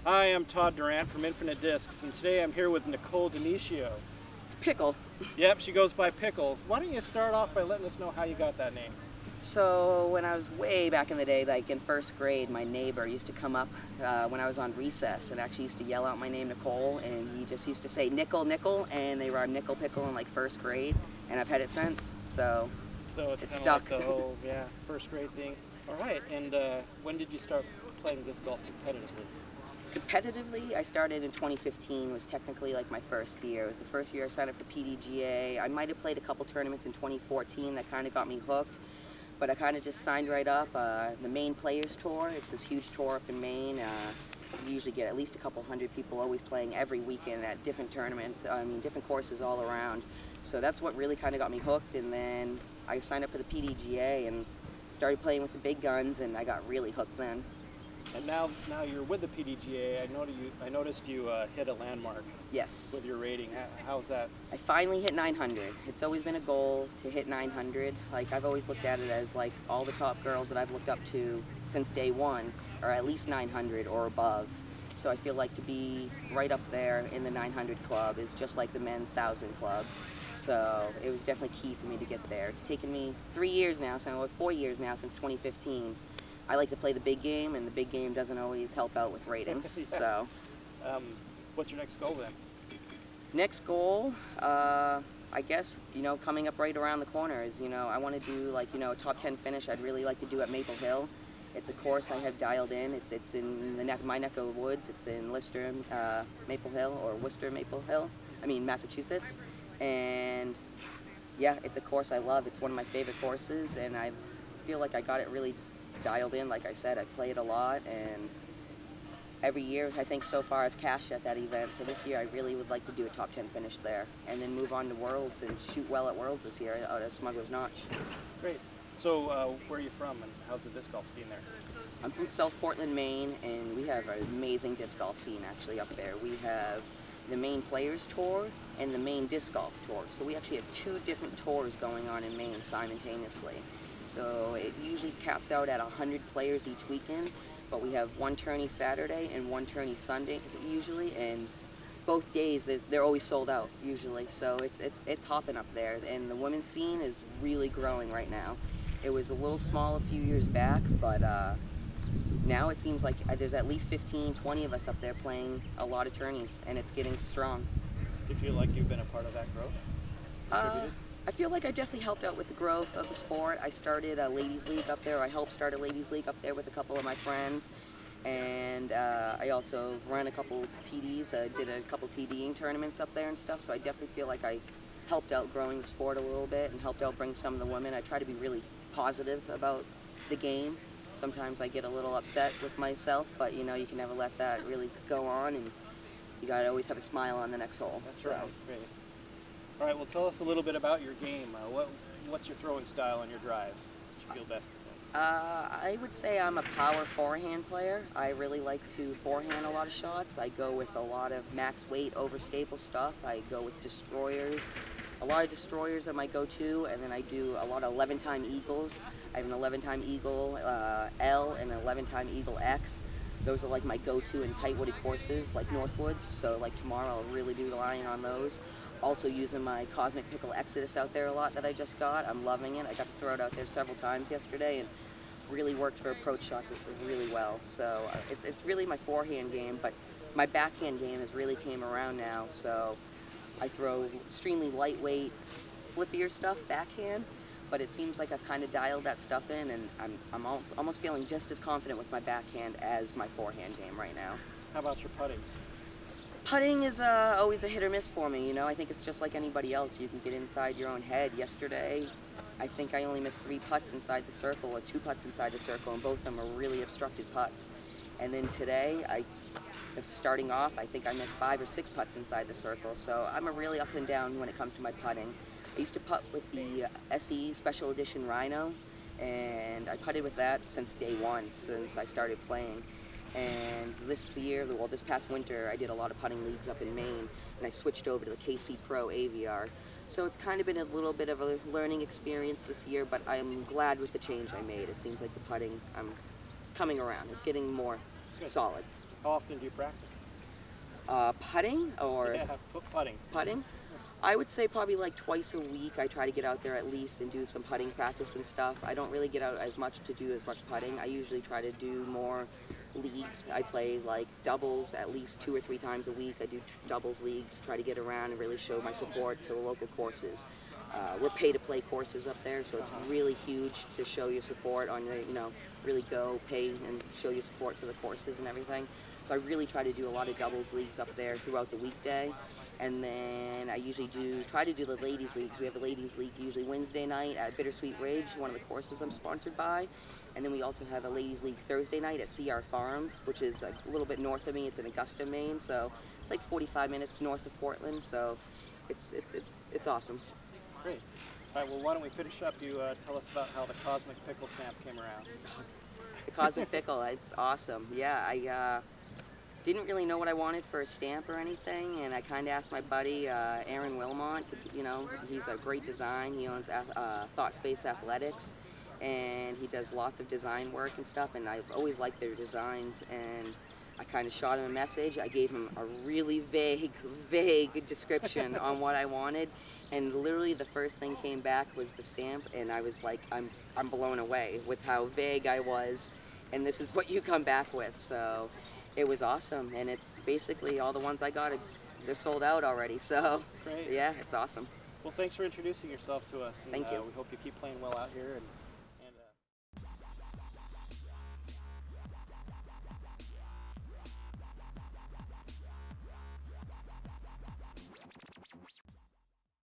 Hi, I'm Todd Durant from Infinite Discs, and today I'm here with Nicole Dionisio. It's Pickle. Yep, she goes by Pickle. Why don't you start off by letting us know how you got that name? So when I was way back in the day, like in first grade, my neighbor used to come up when I was on recess and actually used to yell out my name, Nicole, and he just used to say nickel, nickel, and they rhymed nickel pickle in like first grade, and I've had it since, so it's stuck. like the whole, first grade thing. All right, and when did you start playing disc golf competitively? Competitively, I started in 2015, was technically like my first year. It was the first year I signed up for PDGA. I might have played a couple tournaments in 2014 that kind of got me hooked, but I kind of just signed right up. The Maine Players Tour, it's this huge tour up in Maine. You usually get at least a couple hundred people always playing every weekend at different tournaments, different courses all around. So that's what really kind of got me hooked, and then I signed up for the PDGA and started playing with the big guns, and I got really hooked then. And now you're with the PDGA. I noticed you hit a landmark. Yes. With your rating. How's that? I finally hit 900. It's always been a goal to hit 900. Like, I've always looked at it as like all the top girls that I've looked up to since day one are at least 900 or above. So I feel like to be right up there in the 900 club is just like the men's 1,000 club. So it was definitely key for me to get there. It's taken me 3 years now, so 4 years now since 2015. I like to play the big game, and the big game doesn't always help out with ratings. Yeah. So, what's your next goal then? Next goal, I guess, coming up right around the corner is, I want to do like, a top 10 finish. I'd really like to do at Maple Hill. It's a course I have dialed in. It's in my neck of the woods. It's in Lister, Maple Hill, or Worcester, Maple Hill. Massachusetts. And yeah, it's a course I love. It's one of my favorite courses, and I feel like I got it really dialed in. Like I said, I play it a lot, and every year I think so far I've cashed at that event. So this year I really would like to do a top 10 finish there, and then move on to Worlds and shoot well at Worlds this year out at Smuggler's Notch. Great. So where are you from, and how's the disc golf scene there? I'm from South Portland, Maine, and we have an amazing disc golf scene actually up there. We have the Maine Players Tour and the Maine Disc Golf Tour. So we actually have 2 different tours going on in Maine simultaneously. So it usually caps out at 100 players each weekend, but we have one tourney Saturday and one tourney Sunday usually, and both days they're always sold out usually. So it's hopping up there, and the women's scene is really growing right now. It was a little small a few years back, but now it seems like there's at least 15, 20 of us up there playing a lot of tourneys, and it's getting strong. Do you feel like you've been a part of that growth? Contributed? I feel like I definitely helped out with the growth of the sport. I started a ladies league up there. I helped start a ladies league up there with a couple of my friends, and I also ran a couple TDs. Did a couple TDing tournaments up there and stuff. So I definitely feel like I helped out growing the sport a little bit and helped out bring some of the women. I try to be really positive about the game. Sometimes I get a little upset with myself, but you can never let that really go on, and you gotta always have a smile on the next hole. That's right. Great. All right, well, tell us a little bit about your game. What's your throwing style and your drives? What you feel best? I would say I'm a power forehand player. I really like to forehand a lot of shots. I go with a lot of max weight over staple stuff. I go with destroyers. A lot of destroyers are my go-to, and then I do a lot of 11-time eagles. I have an 11-time eagle L and an 11-time eagle X. Those are like my go-to in tight wooded courses like Northwoods. So like tomorrow I'll really be relying on those. Also using my Cosmic Pickle Exodus out there a lot that I just got. I'm loving it. I got to throw it out there several times yesterday and really worked for approach shots really well. So it's really my forehand game, but my backhand game has really came around now. So I throw extremely lightweight, flippier stuff backhand, but it seems like I've kind of dialed that stuff in, and I'm almost feeling just as confident with my backhand as my forehand game right now. How about your putting? Putting is always a hit or miss for me, I think it's just like anybody else. You can get inside your own head. Yesterday, I think I only missed 3 putts inside the circle, or 2 putts inside the circle, and both of them are really obstructed putts. And then today, starting off, I think I missed 5 or 6 putts inside the circle, so I'm a really up and down when it comes to my putting. I used to putt with the SE Special Edition Rhino, and I putted with that since day one, since I started playing. And this year, well, this past winter, I did a lot of putting leagues up in Maine, and I switched over to the KC Pro AVR. So it's kind of been a little bit of a learning experience this year, but I'm glad with the change I made. It seems like the putting, it's coming around. It's getting more solid. How often do you practice? Putting or Yeah, putting. putting? I would say probably like twice a week. I try to get out there at least and do some putting practice and stuff. I don't really get out as much to do as much putting. I usually try to do more leagues. I play like doubles at least 2 or 3 times a week. I do doubles leagues, try to get around and really show my support to the local courses. We're pay-to-play courses up there, so it's really huge to show your support on the, really go, pay, and show your support to the courses and everything. So I really try to do a lot of doubles leagues up there throughout the weekday. And then I usually try to do the ladies leagues. We have a ladies league usually Wednesday night at Bittersweet Ridge, one of the courses I'm sponsored by. And then we also have a ladies league Thursday night at CR Farms, which is like a little bit north of me. It's in Augusta, Maine, so it's like 45 minutes north of Portland. So it's awesome. Great. All right, well, why don't we finish up? You tell us about how the Cosmic Pickle stamp came around. The Cosmic Pickle, it's awesome. Yeah, I didn't really know what I wanted for a stamp or anything, and I kind of asked my buddy, Aaron Wilmot, he's a great design. He owns Thought Space Athletics, and he does lots of design work and stuff, and I've always liked their designs, and I kind of shot him a message. I gave him a really vague description on what I wanted, and literally the first thing came back was the stamp, and I was like, I'm blown away with how vague I was, and this is what you come back with. So it was awesome, and it's basically all the ones I got, they're sold out already, so Great. Yeah, it's awesome. Well, thanks for introducing yourself to us. Thank you. We hope you keep playing well out here, and